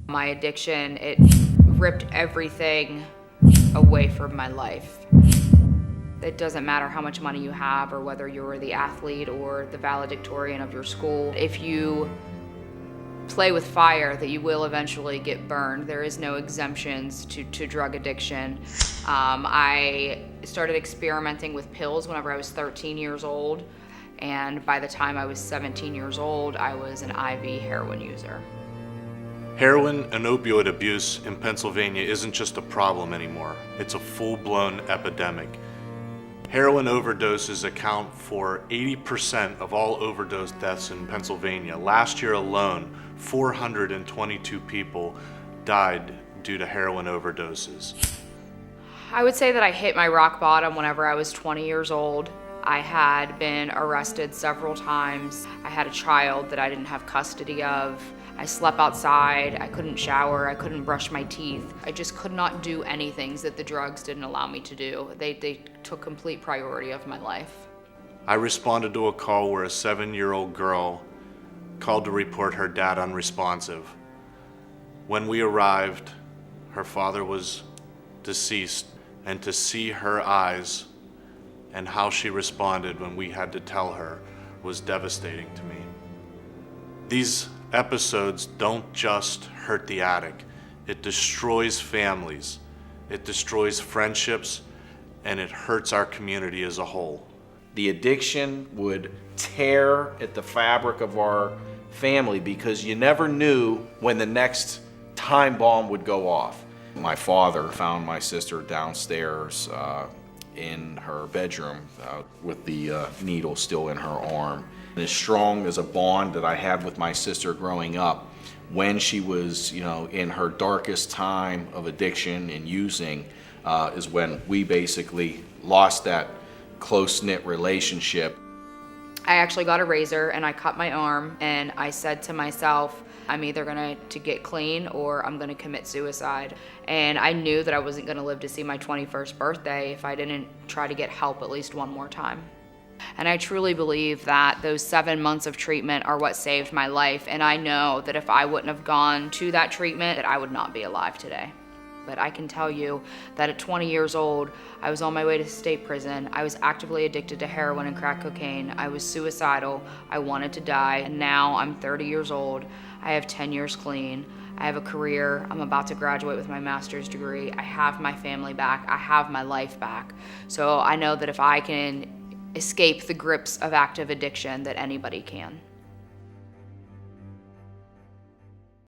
My addiction, it ripped everything away from my life. It doesn't matter how much money you have or whether you're the athlete or the valedictorian of your school. If you play with fire, that you will eventually get burned. There is no exemptions to drug addiction. I started experimenting with pills whenever I was 13 years old, and by the time I was 17 years old, I was an IV heroin user. Heroin and opioid abuse in Pennsylvania isn't just a problem anymore, it's a full-blown epidemic. Heroin overdoses account for 80% of all overdose deaths in Pennsylvania. Last year alone, 422 people died due to heroin overdoses. I would say that I hit my rock bottom whenever I was 20 years old. I had been arrested several times. I had a child that I didn't have custody of. I slept outside, I couldn't shower, I couldn't brush my teeth. I just could not do any things that the drugs didn't allow me to do. They took complete priority of my life. I responded to a call where a 7-year-old girl called to report her dad unresponsive. When we arrived, her father was deceased, and to see her eyes and how she responded when we had to tell her was devastating to me. These episodes don't just hurt the addict, it destroys families, it destroys friendships, and it hurts our community as a whole. The addiction would tear at the fabric of our family because you never knew when the next time bomb would go off. My father found my sister downstairs in her bedroom with the needle still in her arm. And as strong as a bond that I had with my sister growing up, when she was, in her darkest time of addiction and using, is when we basically lost that close-knit relationship. I actually got a razor and I cut my arm, and I said to myself, I'm either gonna get clean or I'm gonna commit suicide. And I knew that I wasn't gonna live to see my 21st birthday if I didn't try to get help at least one more time. And I truly believe that those 7 months of treatment are what saved my life, and I know that if I wouldn't have gone to that treatment, that I would not be alive today. But I can tell you that at 20 years old, I was on my way to state prison. I was actively addicted to heroin and crack cocaine. I was suicidal. I wanted to die. And now I'm 30 years old. I have 10 years clean. I have a career. I'm about to graduate with my master's degree. I have my family back. I have my life back. So I know that if I can escape the grips of active addiction, that anybody can.